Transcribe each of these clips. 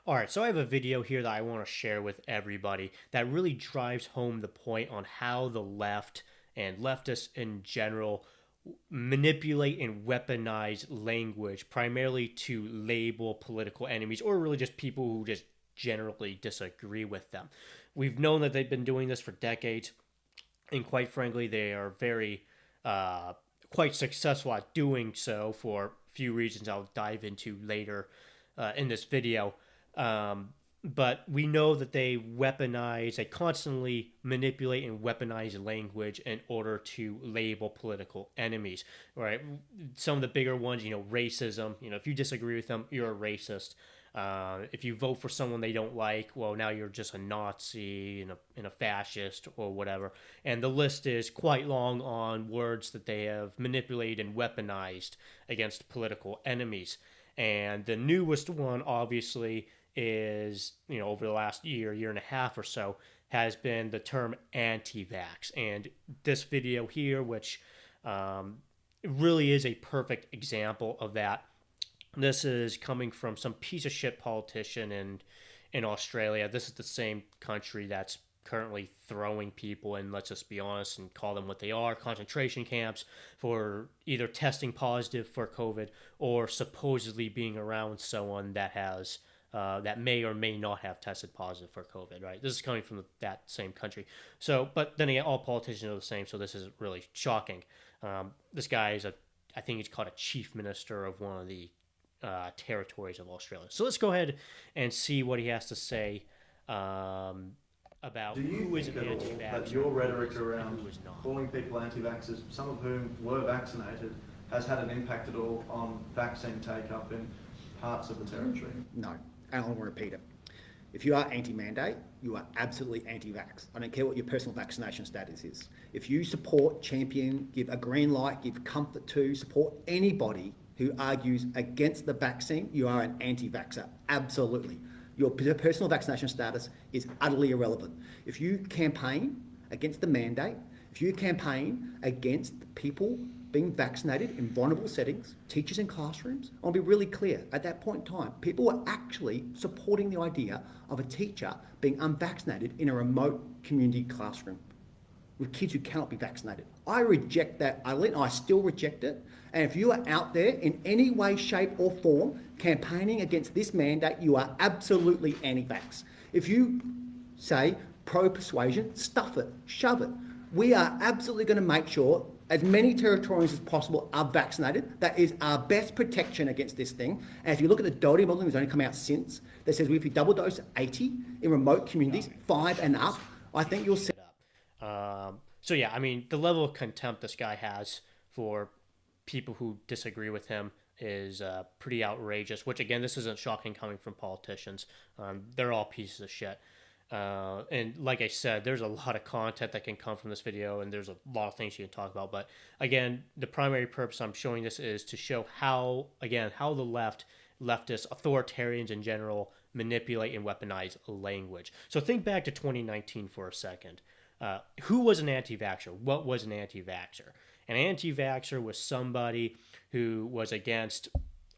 All right, so I have a video here that I want to share with everybody that really drives home the point on how the left and leftists in general manipulate and weaponize language primarily to label political enemies or really just people who just generally disagree with them. We've known that they've been doing this for decades, and quite frankly, they are very uh, quite successful at doing so for a few reasons I'll dive into later in this video. But we know that they constantly manipulate and weaponize language in order to label political enemies, right? Some of the bigger ones, racism. If you disagree with them, you're a racist. If you vote for someone they don't like, well, now you're just a Nazi and a fascist or whatever. And the list is quite long on words that they have manipulated and weaponized against political enemies. And the newest one, obviously, is, over the last year and a half or so, has been the term anti-vax. And this video here, which really is a perfect example of that. This is coming from some piece of shit politician in Australia. This is the same country that's currently throwing people in, let's just be honest and call them what they are, concentration camps for either testing positive for COVID or supposedly being around someone that has that may or may not have tested positive for COVID, right? This is coming from that same country. So, but then again, all politicians are the same, so this is really shocking. This guy is I think he's called a chief minister of one of the territories of Australia. So let's go ahead and see what he has to say about Do you who is think an at all anti-vaxxer that your rhetoric and around who is not. calling people anti-vaxxers, some of whom were vaccinated, has had an impact at all on vaccine take-up in parts of the territory? No, and I'll repeat it. If you are anti-mandate, you are absolutely anti-vax. I don't care what your personal vaccination status is. If you support, champion, give a green light, give comfort to, support anybody who argues against the vaccine, you are an anti-vaxxer, absolutely. Your personal vaccination status is utterly irrelevant. If you campaign against the mandate, if you campaign against people being vaccinated in vulnerable settings, teachers in classrooms, I'll be really clear, at that point in time, people were actually supporting the idea of a teacher being unvaccinated in a remote community classroom with kids who cannot be vaccinated. I reject that utterly, and I still reject it. And if you are out there in any way, shape or form campaigning against this mandate, you are absolutely anti-vax. If you say pro-persuasion, stuff it, shove it. We are absolutely going to make sure as many Territorians as possible are vaccinated. That is our best protection against this thing. And if you look at the Doherty modelling, it's only come out since, that says if you double dose 80 in remote communities, 5 and up, I think you'll see. So yeah, I mean, the level of contempt this guy has for people who disagree with him is pretty outrageous, which again, this isn't shocking coming from politicians. They're all pieces of shit. And like I said, there's a lot of content that can come from this video, and there's a lot of things you can talk about. But again, the primary purpose I'm showing this is to show how the leftists, authoritarians in general, manipulate and weaponize language. So think back to 2019 for a second. Who was an anti-vaxxer? What was an anti-vaxxer? An anti-vaxxer was somebody who was against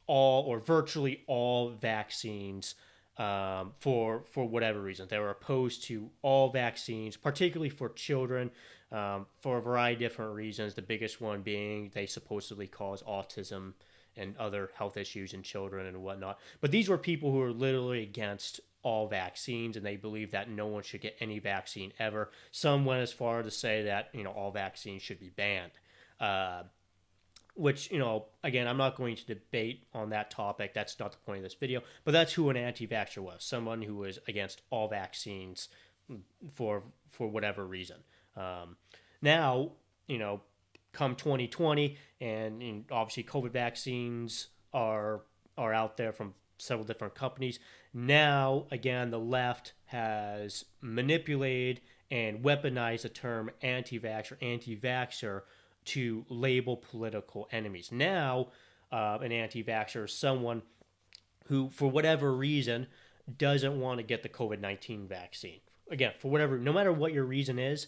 all or virtually all vaccines for whatever reason. They were opposed to all vaccines, particularly for children, for a variety of different reasons. The biggest one being they supposedly cause autism and other health issues in children and whatnot. But these were people who were literally against all vaccines, and they believed that no one should get any vaccine ever. Some went as far to say that all vaccines should be banned. Which, again, I'm not going to debate on that topic. That's not the point of this video. But that's who an anti-vaxxer was. Someone who was against all vaccines for whatever reason. Now, come 2020, and obviously COVID vaccines are out there from several different companies. Now, again, the left has manipulated and weaponized the term anti-vaxxer to label political enemies. Now, an anti-vaxxer is someone who, for whatever reason, doesn't want to get the COVID-19 vaccine. Again, no matter what your reason is,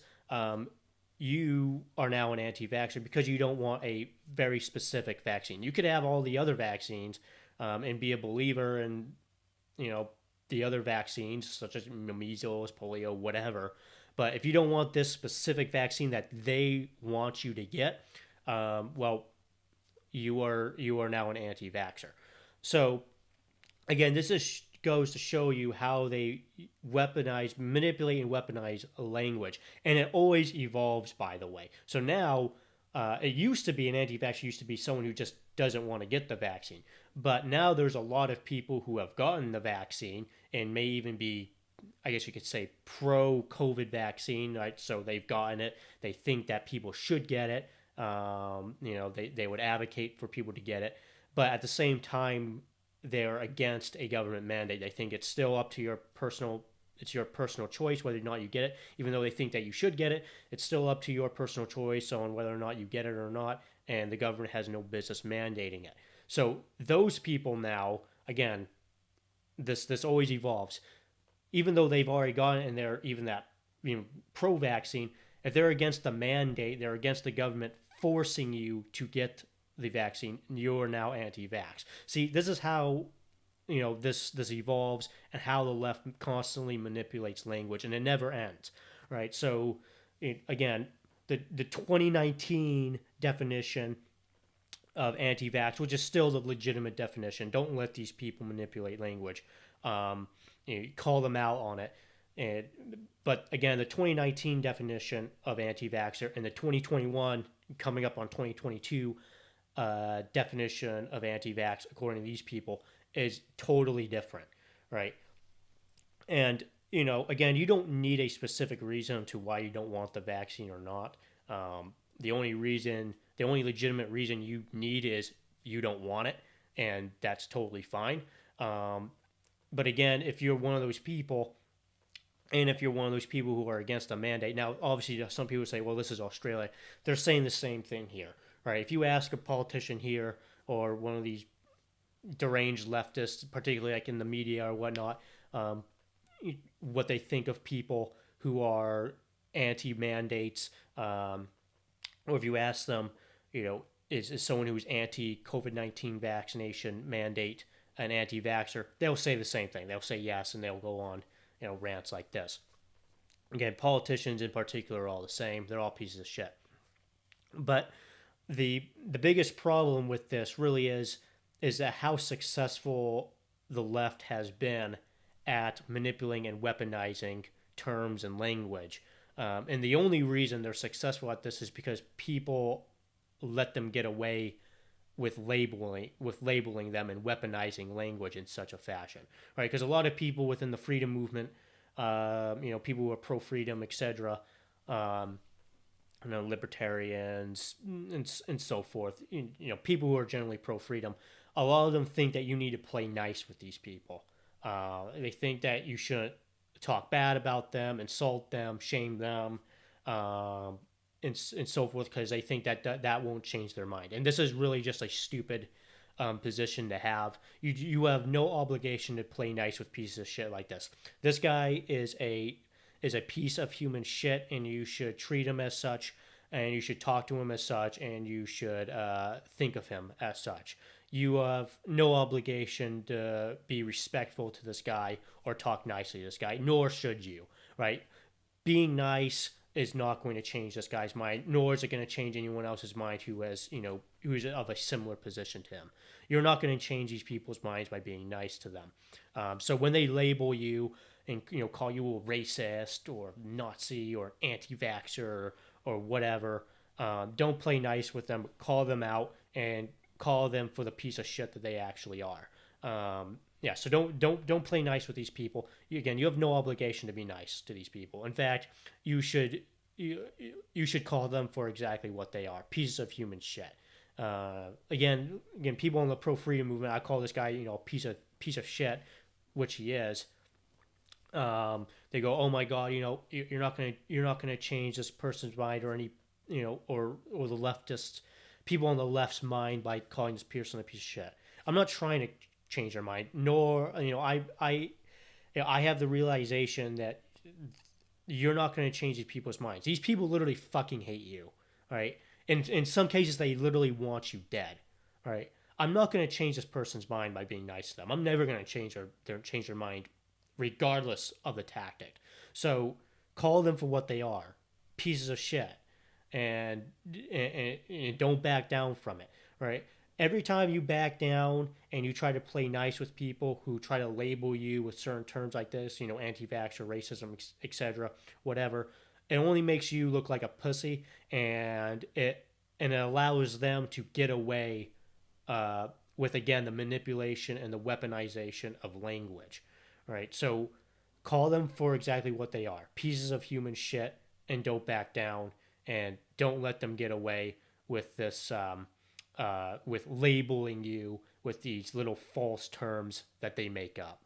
you are now an anti-vaxxer because you don't want a very specific vaccine. You could have all the other vaccines and be a believer and, the other vaccines, such as measles, polio, whatever. But if you don't want this specific vaccine that they want you to get, well, you are now an anti-vaxxer. So again, this is goes to show you how they manipulate and weaponize language, and it always evolves. By the way, so now it used to be an anti-vaxxer used to be someone who just doesn't want to get the vaccine, but now there's a lot of people who have gotten the vaccine and may even be, I guess you could say, pro COVID vaccine, right? So they've gotten it. They think that people should get it. They would advocate for people to get it. But at the same time, they're against a government mandate. They think it's still up to it's your personal choice whether or not you get it. Even though they think that you should get it, it's still up to your personal choice on whether or not you get it or not. And the government has no business mandating it. So those people now, again, this always evolves. Even though they've already gotten it and they're even that pro-vaccine, if they're against the mandate, they're against the government forcing you to get the vaccine, you're now anti-vax. See, this is how this evolves and how the left constantly manipulates language, and it never ends, right? So again, the 2019 definition of anti-vax, which is still the legitimate definition. Don't let these people manipulate language. Call them out on it. But again, the 2019 definition of anti-vaxxer and the 2021, coming up on 2022, definition of anti-vax, according to these people, is totally different, right? And again, you don't need a specific reason to why you don't want the vaccine or not. The only legitimate reason you need is you don't want it, and that's totally fine. But again, if you're one of those people, and if you're one of those people who are against a mandate, now obviously some people say, well, this is Australia. They're saying the same thing here, right? If you ask a politician here or one of these deranged leftists, particularly like in the media or whatnot, what they think of people who are anti-mandates, or if you ask them, is someone who's anti-COVID-19 vaccination mandate an anti-vaxxer, they'll say the same thing. They'll say yes, and they'll go on, rants like this. Again, politicians in particular are all the same. They're all pieces of shit. But the biggest problem with this really is that how successful the left has been at manipulating and weaponizing terms and language. And the only reason they're successful at this is because people let them get away with labeling them and weaponizing language in such a fashion, right? Because a lot of people within the freedom movement, people who are pro-freedom, etc., libertarians and so forth, people who are generally pro-freedom, a lot of them think that you need to play nice with these people. They think that you shouldn't talk bad about them, insult them, shame them, and so forth, because they think that won't change their mind. And this is really just a stupid position to have. You have no obligation to play nice with pieces of shit like this. This guy is a piece of human shit, and you should treat him as such, and you should talk to him as such, and you should think of him as such. You have no obligation to be respectful to this guy or talk nicely to this guy, nor should you, right? Being nice is not going to change this guy's mind, nor is it going to change anyone else's mind who's of a similar position to him. You're not going to change these people's minds by being nice to them. So when they label you and call you a racist or Nazi or anti-vaxxer or whatever, don't play nice with them. Call them out and call them for the piece of shit that they actually are. So don't play nice with these people. Again, you have no obligation to be nice to these people. In fact, you should call them for exactly what they are, pieces of human shit. Again, people in the pro-freedom movement, I call this guy, a piece of shit, which he is. They go, oh my God, you're not gonna change this person's mind or any, or the leftists, people on the left's mind by calling this person a piece of shit. I'm not trying to change their mind, nor I have the realization that you're not going to change these people's minds. These people literally fucking hate you, right? In some cases, they literally want you dead, right? I'm not going to change this person's mind by being nice to them. I'm never going to change their mind regardless of the tactic. So call them for what they are, pieces of shit, and and don't back down from it, right? Every time you back down and you try to play nice with people who try to label you with certain terms like this, anti-vax or racism, etc., whatever, it only makes you look like a pussy, and it allows them to get away uh, with, again, the manipulation and the weaponization of language, right? So call them for exactly what they are, pieces of human shit, and don't back down, and don't let them get away with this, with labeling you with these little false terms that they make up.